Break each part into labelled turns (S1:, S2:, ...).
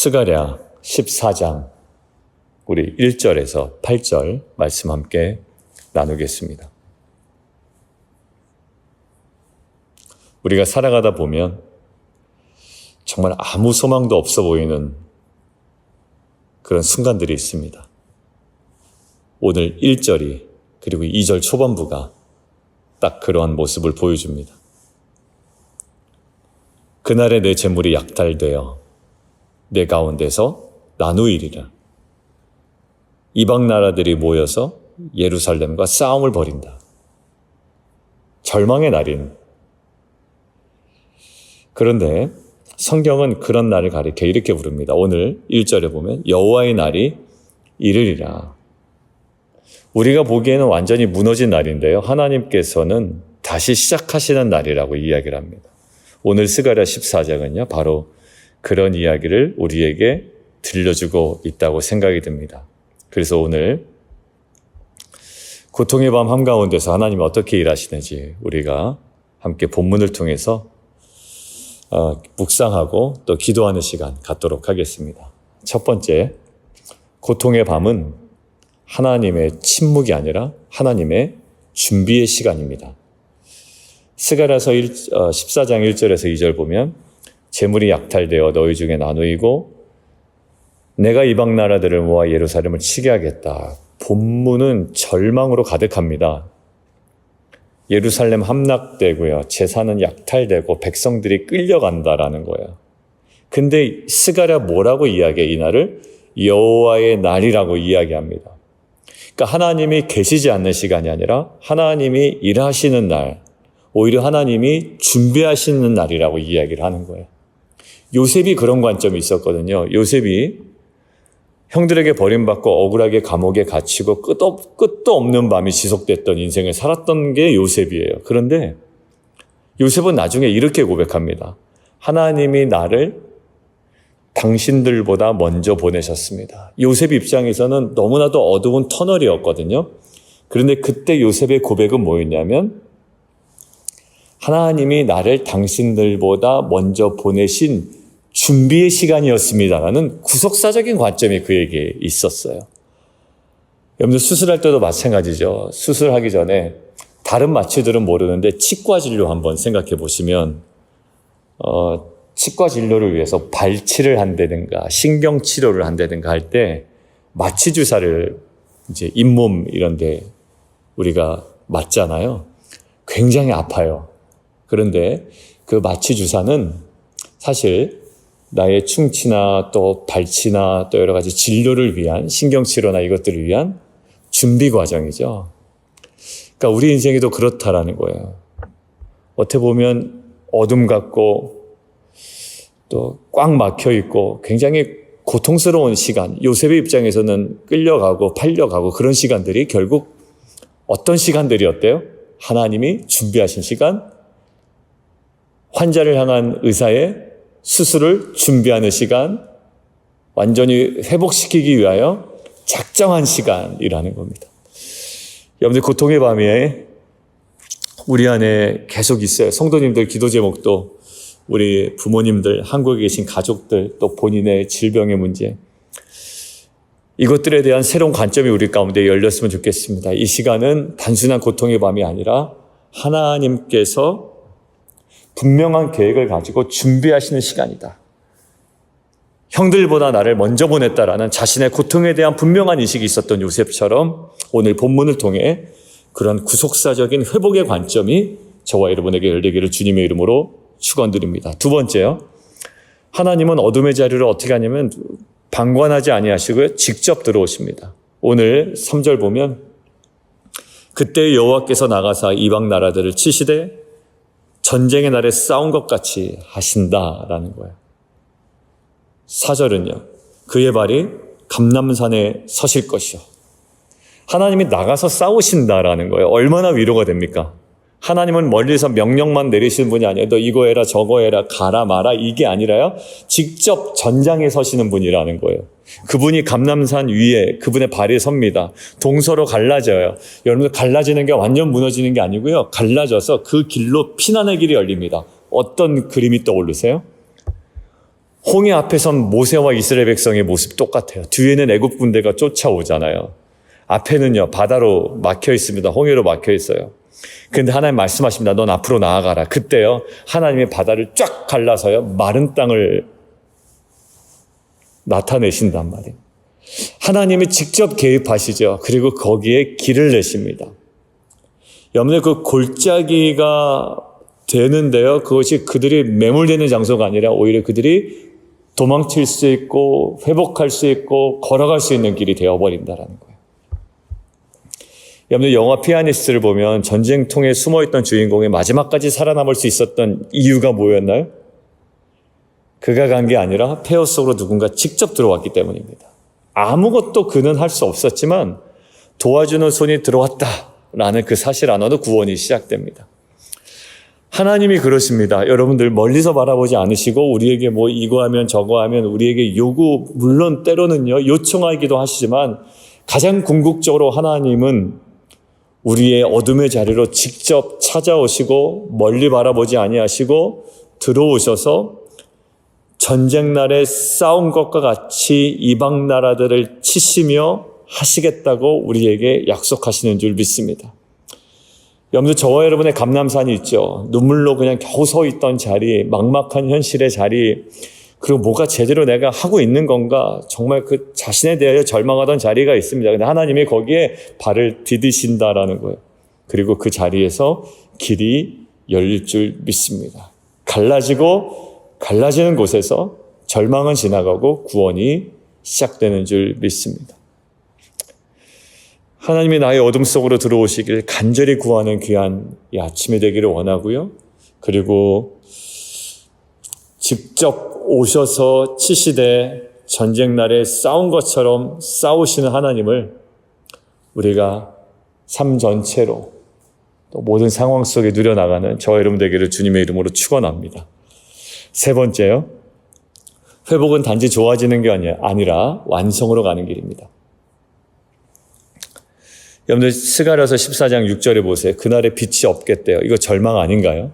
S1: 스가랴 14장 우리 1절에서 8절 말씀 함께 나누겠습니다. 우리가 살아가다 보면 정말 아무 소망도 없어 보이는 그런 순간들이 있습니다. 오늘 1절이 그리고 2절 초반부가 딱 그러한 모습을 보여줍니다. 그날에 내 재물이 약탈되어 내 가운데서 나누이리라. 이방 나라들이 모여서 예루살렘과 싸움을 벌인다. 절망의 날인. 그런데 성경은 그런 날을 가리켜 이렇게 부릅니다. 오늘 1절에 보면 여호와의 날이 이르리라. 우리가 보기에는 완전히 무너진 날인데요. 하나님께서는 다시 시작하시는 날이라고 이야기를 합니다. 오늘 스가랴 14장은요. 바로 그런 이야기를 우리에게 들려주고 있다고 생각이 듭니다. 그래서 오늘 고통의 밤 한가운데서 하나님이 어떻게 일하시는지 우리가 함께 본문을 통해서 묵상하고 또 기도하는 시간 갖도록 하겠습니다. 첫 번째, 고통의 밤은 하나님의 침묵이 아니라 하나님의 준비의 시간입니다. 스가랴서 14장 1절에서 2절 보면 재물이 약탈되어 너희 중에 나누이고 내가 이방 나라들을 모아 예루살렘을 치게 하겠다. 본문은 절망으로 가득합니다. 예루살렘 함락되고요. 제사는 약탈되고 백성들이 끌려간다라는 거예요. 근데 스가랴 뭐라고 이야기해? 이 날을 여호와의 날이라고 이야기합니다. 그러니까 하나님이 계시지 않는 시간이 아니라 하나님이 일하시는 날, 오히려 하나님이 준비하시는 날이라고 이야기를 하는 거예요. 요셉이 그런 관점이 있었거든요. 요셉이 형들에게 버림받고 억울하게 감옥에 갇히고 끝도 없는 밤이 지속됐던 인생을 살았던 게 요셉이에요. 그런데 요셉은 나중에 이렇게 고백합니다. 하나님이 나를 당신들보다 먼저 보내셨습니다. 요셉 입장에서는 너무나도 어두운 터널이었거든요. 그런데 그때 요셉의 고백은 뭐였냐면 하나님이 나를 당신들보다 먼저 보내신 준비의 시간이었습니다라는 구속사적인 관점이 그에게 있었어요. 여러분들 수술할 때도 마찬가지죠. 수술하기 전에 다른 마취들은 모르는데 치과 진료 한번 생각해 보시면 치과 진료를 위해서 발치를 한다든가 신경치료를 한다든가 할 때 마취 주사를 이제 잇몸 이런 데 우리가 맞잖아요. 굉장히 아파요. 그런데 그 마취 주사는 사실 나의 충치나 또 발치나 또 여러 가지 진료를 위한 신경치료나 이것들을 위한 준비 과정이죠. 그러니까 우리 인생에도 그렇다라는 거예요. 어떻게 보면 어둠 같고 또 꽉 막혀 있고 굉장히 고통스러운 시간, 요셉의 입장에서는 끌려가고 팔려가고 그런 시간들이 결국 어떤 시간들이었대요? 하나님이 준비하신 시간, 환자를 향한 의사의 수술을 준비하는 시간, 완전히 회복시키기 위하여 작정한 시간이라는 겁니다. 여러분들 고통의 밤에 우리 안에 계속 있어요. 성도님들 기도 제목도 우리 부모님들, 한국에 계신 가족들, 또 본인의 질병의 문제, 이것들에 대한 새로운 관점이 우리 가운데 열렸으면 좋겠습니다. 이 시간은 단순한 고통의 밤이 아니라 하나님께서 분명한 계획을 가지고 준비하시는 시간이다. 형들보다 나를 먼저 보냈다라는 자신의 고통에 대한 분명한 인식이 있었던 요셉처럼 오늘 본문을 통해 그런 구속사적인 회복의 관점이 저와 여러분에게 열리기를 주님의 이름으로 축원드립니다. 두 번째요. 하나님은 어둠의 자리를 어떻게 하냐면 방관하지 아니하시고요. 직접 들어오십니다. 오늘 3절 보면 그때 여호와께서 나가사 이방 나라들을 치시되 전쟁의 날에 싸운 것 같이 하신다라는 거예요. 4절은요. 그의 발이 감람산에 서실 것이요. 하나님이 나가서 싸우신다라는 거예요. 얼마나 위로가 됩니까? 하나님은 멀리서 명령만 내리시는 분이 아니에요. 너 이거 해라 저거 해라 가라 마라 이게 아니라요. 직접 전장에 서시는 분이라는 거예요. 그분이 감람산 위에 그분의 발이 섭니다. 동서로 갈라져요. 여러분들 갈라지는 게 완전 무너지는 게 아니고요. 갈라져서 그 길로 피난의 길이 열립니다. 어떤 그림이 떠오르세요? 홍해 앞에 선 모세와 이스라엘 백성의 모습 똑같아요. 뒤에는 애국 군대가 쫓아오잖아요. 앞에는요, 바다로 막혀 있습니다. 홍해로 막혀 있어요. 그런데 하나님 말씀하십니다. 넌 앞으로 나아가라. 그때요, 하나님의 바다를 쫙 갈라서요, 마른 땅을 나타내신단 말이에요. 하나님이 직접 개입하시죠. 그리고 거기에 길을 내십니다. 여러분들, 그 골짜기가 되는데요, 그것이 그들이 매몰되는 장소가 아니라 오히려 그들이 도망칠 수 있고 회복할 수 있고 걸어갈 수 있는 길이 되어버린다는 거예요. 여러분들, 영화 피아니스트를 보면 전쟁통에 숨어있던 주인공이 마지막까지 살아남을 수 있었던 이유가 뭐였나요? 그가 간 게 아니라 폐허 속으로 누군가 직접 들어왔기 때문입니다. 아무것도 그는 할 수 없었지만 도와주는 손이 들어왔다라는 그 사실 안으로 구원이 시작됩니다. 하나님이 그러십니다. 여러분들, 멀리서 바라보지 않으시고 우리에게 뭐 이거 하면 저거 하면 우리에게 물론 때로는요, 요청하기도 하시지만 가장 궁극적으로 하나님은 우리의 어둠의 자리로 직접 찾아오시고 멀리 바라보지 아니하시고 들어오셔서 전쟁날에 싸운 것과 같이 이방 나라들을 치시며 하시겠다고 우리에게 약속하시는 줄 믿습니다. 여러분들, 저와 여러분의 감람산이 있죠. 눈물로 그냥 겨우 서 있던 자리, 막막한 현실의 자리, 그리고 뭐가 제대로 내가 하고 있는 건가, 정말 그 자신에 대하여 절망하던 자리가 있습니다. 근데 하나님이 거기에 발을 디디신다라는 거예요. 그리고 그 자리에서 길이 열릴 줄 믿습니다. 갈라지는 곳에서 절망은 지나가고 구원이 시작되는 줄 믿습니다. 하나님이 나의 어둠 속으로 들어오시길 간절히 구하는 귀한 이 아침이 되기를 원하고요. 그리고 직접 오셔서 치시되 전쟁날에 싸운 것처럼 싸우시는 하나님을 우리가 삶 전체로 또 모든 상황 속에 누려나가는 저와 여러분 되기를 주님의 이름으로 축원합니다. 세 번째요. 회복은 단지 좋아지는 게 아니라 완성으로 가는 길입니다. 여러분들, 스가랴서 14장 6절에 보세요. 그날에 빛이 없겠대요. 이거 절망 아닌가요?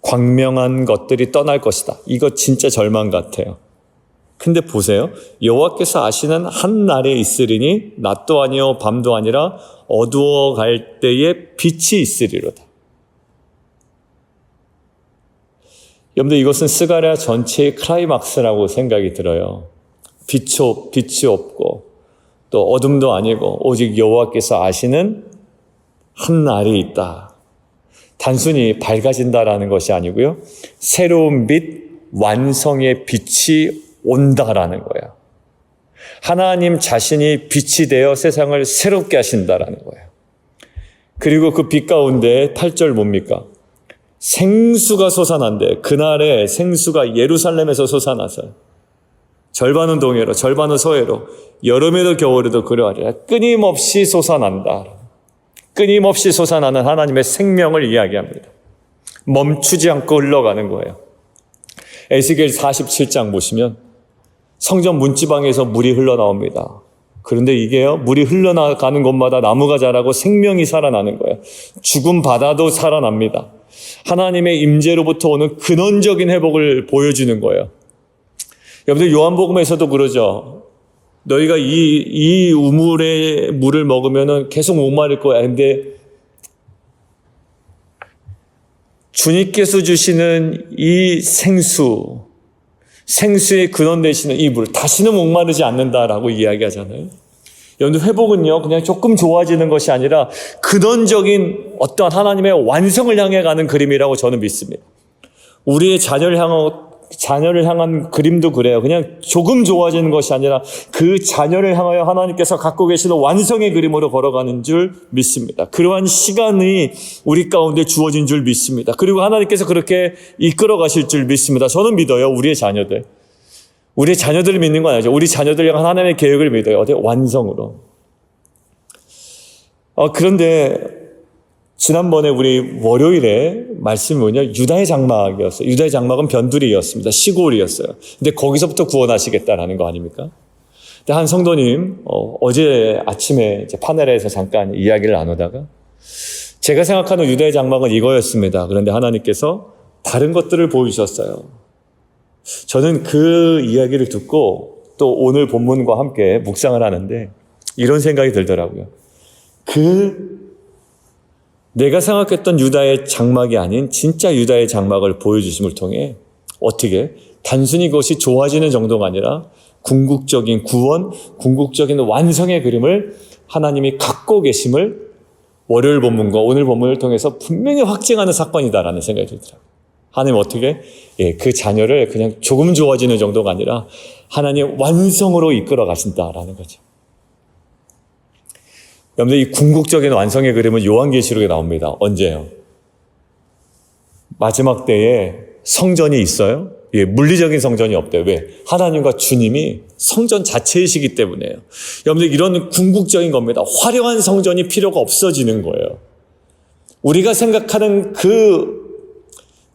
S1: 광명한 것들이 떠날 것이다. 이거 진짜 절망 같아요. 근데 보세요. 여호와께서 아시는 한 날에 있으리니 낮도 아니요 밤도 아니라 어두워 갈 때에 빛이 있으리로다. 여러분들, 이것은 스가랴 전체의 클라이막스라고 생각이 들어요. 빛이 없고 또 어둠도 아니고 오직 여호와께서 아시는 한 날이 있다. 단순히 밝아진다라는 것이 아니고요, 새로운 빛, 완성의 빛이 온다라는 거예요. 하나님 자신이 빛이 되어 세상을 새롭게 하신다라는 거예요. 그리고 그 빛 가운데 8절 뭡니까? 생수가 솟아난대. 그날에 생수가 예루살렘에서 솟아나서 절반은 동해로 절반은 서해로 여름에도 겨울에도 그러하리라. 끊임없이 솟아난다. 끊임없이 솟아나는 하나님의 생명을 이야기합니다. 멈추지 않고 흘러가는 거예요. 에스겔 47장 보시면 성전 문지방에서 물이 흘러나옵니다. 그런데 이게요, 물이 흘러나가는 곳마다 나무가 자라고 생명이 살아나는 거예요. 죽은 바다도 살아납니다. 하나님의 임재로부터 오는 근원적인 회복을 보여주는 거예요. 여러분들, 요한복음에서도 그러죠. 너희가 이 우물의 물을 먹으면 계속 목마를 거야. 근데 주님께서 주시는 이 생수의 근원 되시는 이 물, 다시는 목마르지 않는다라고 이야기하잖아요. 여러분들, 회복은요, 그냥 조금 좋아지는 것이 아니라 근원적인 어떤 하나님의 완성을 향해 가는 그림이라고 저는 믿습니다. 우리의 자녀를 향한 그림도 그래요. 그냥 조금 좋아지는 것이 아니라 그 자녀를 향하여 하나님께서 갖고 계시는 완성의 그림으로 걸어가는 줄 믿습니다. 그러한 시간이 우리 가운데 주어진 줄 믿습니다. 그리고 하나님께서 그렇게 이끌어 가실 줄 믿습니다. 저는 믿어요. 우리의 자녀들을 믿는 건 아니죠. 우리 자녀들 향한 하나님의 계획을 믿어요. 어디 완성으로. 그런데 지난번에 우리 월요일에 말씀이 뭐냐? 유다의 장막이었어요. 유다의 장막은 변두리였습니다. 시골이었어요. 근데 거기서부터 구원하시겠다라는 거 아닙니까? 근데 한 성도님 어제 아침에 이제 파넬에서 잠깐 이야기를 나누다가 제가 생각하는 유다의 장막은 이거였습니다. 그런데 하나님께서 다른 것들을 보여주셨어요. 저는 그 이야기를 듣고 또 오늘 본문과 함께 묵상을 하는데 이런 생각이 들더라고요. 내가 생각했던 유다의 장막이 아닌 진짜 유다의 장막을 보여주심을 통해 어떻게 단순히 그것이 좋아지는 정도가 아니라 궁극적인 구원, 궁극적인 완성의 그림을 하나님이 갖고 계심을 월요일 본문과 오늘 본문을 통해서 분명히 확증하는 사건이다라는 생각이 들더라고요. 하나님 어떻게 그 자녀를 그냥 조금 좋아지는 정도가 아니라 하나님 완성으로 이끌어 가신다라는 거죠. 여러분들 이 궁극적인 완성의 그림은 요한계시록에 나옵니다. 언제요? 마지막 때에 성전이 있어요? 물리적인 성전이 없대요. 왜? 하나님과 주님이 성전 자체이시기 때문에요. 여러분들 이런 궁극적인 겁니다. 화려한 성전이 필요가 없어지는 거예요. 우리가 생각하는 그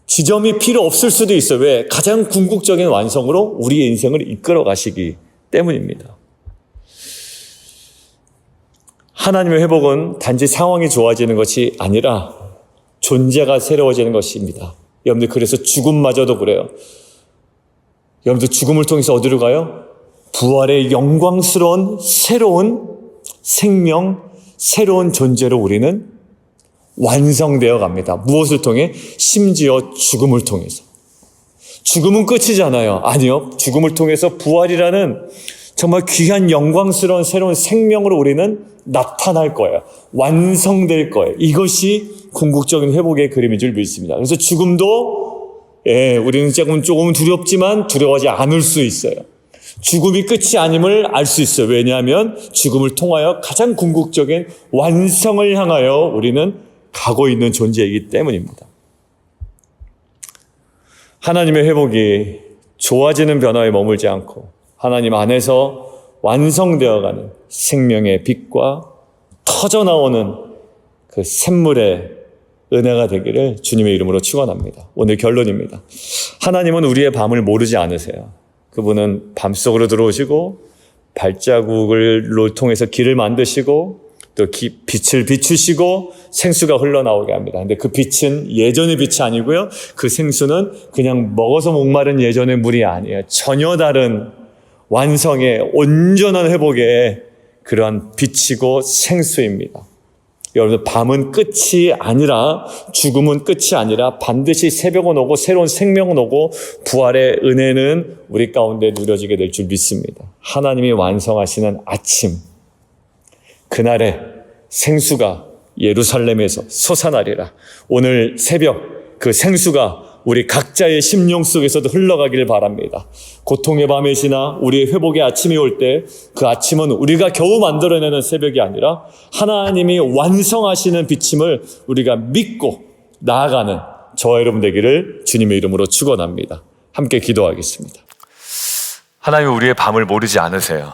S1: 지점이 필요 없을 수도 있어요. 왜? 가장 궁극적인 완성으로 우리의 인생을 이끌어 가시기 때문입니다. 하나님의 회복은 단지 상황이 좋아지는 것이 아니라 존재가 새로워지는 것입니다. 여러분들 그래서 죽음마저도 그래요. 여러분들 죽음을 통해서 어디로 가요? 부활의 영광스러운 새로운 생명, 새로운 존재로 우리는 완성되어 갑니다. 무엇을 통해? 심지어 죽음을 통해서. 죽음은 끝이잖아요. 아니요. 죽음을 통해서 부활이라는 정말 귀한 영광스러운 새로운 생명으로 우리는 나타날 거예요. 완성될 거예요. 이것이 궁극적인 회복의 그림인 줄 믿습니다. 그래서 죽음도 우리는 조금 두렵지만 두려워하지 않을 수 있어요. 죽음이 끝이 아님을 알 수 있어요. 왜냐하면 죽음을 통하여 가장 궁극적인 완성을 향하여 우리는 가고 있는 존재이기 때문입니다. 하나님의 회복이 좋아지는 변화에 머물지 않고 하나님 안에서 완성되어가는 생명의 빛과 터져나오는 그 샘물의 은혜가 되기를 주님의 이름으로 축원합니다. 오늘 결론입니다. 하나님은 우리의 밤을 모르지 않으세요. 그분은 밤속으로 들어오시고 발자국을 통해서 길을 만드시고 또 빛을 비추시고 생수가 흘러나오게 합니다. 근데 그 빛은 예전의 빛이 아니고요. 그 생수는 그냥 먹어서 목마른 예전의 물이 아니에요. 전혀 다른 완성의 온전한 회복의 그러한 빛이고 생수입니다. 여러분, 밤은 끝이 아니라, 죽음은 끝이 아니라 반드시 새벽은 오고 새로운 생명은 오고 부활의 은혜는 우리 가운데 누려지게 될 줄 믿습니다. 하나님이 완성하시는 아침, 그날에 생수가 예루살렘에서 솟아나리라. 오늘 새벽 그 생수가 우리 각자의 심령 속에서도 흘러가기를 바랍니다. 고통의 밤에 지나 우리의 회복의 아침이 올 때 그 아침은 우리가 겨우 만들어내는 새벽이 아니라 하나님이 완성하시는 비침을 우리가 믿고 나아가는 저와 여러분 되기를 주님의 이름으로 축원합니다. 함께 기도하겠습니다. 하나님은 우리의 밤을 모르지 않으세요.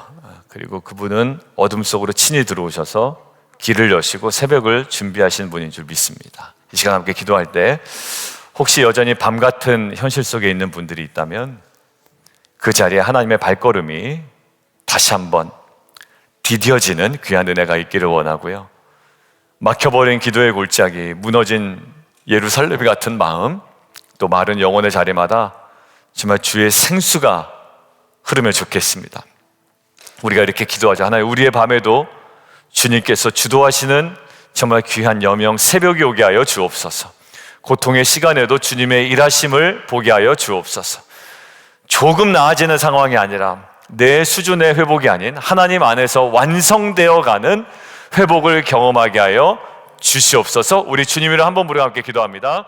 S1: 그리고 그분은 어둠 속으로 친히 들어오셔서 길을 여시고 새벽을 준비하신 분인 줄 믿습니다. 이 시간 함께 기도할 때 혹시 여전히 밤 같은 현실 속에 있는 분들이 있다면 그 자리에 하나님의 발걸음이 다시 한번 디뎌지는 귀한 은혜가 있기를 원하고요. 막혀버린 기도의 골짜기, 무너진 예루살렘 같은 마음, 또 마른 영혼의 자리마다 정말 주의 생수가 흐르면 좋겠습니다. 우리가 이렇게 기도하자. 하나님, 우리의 밤에도 주님께서 주도하시는 정말 귀한 여명 새벽이 오게 하여 주옵소서. 고통의 시간에도 주님의 일하심을 보게 하여 주옵소서. 조금 나아지는 상황이 아니라 내 수준의 회복이 아닌 하나님 안에서 완성되어가는 회복을 경험하게 하여 주시옵소서. 우리 주님 이름 한번 부르고 함께 기도합니다.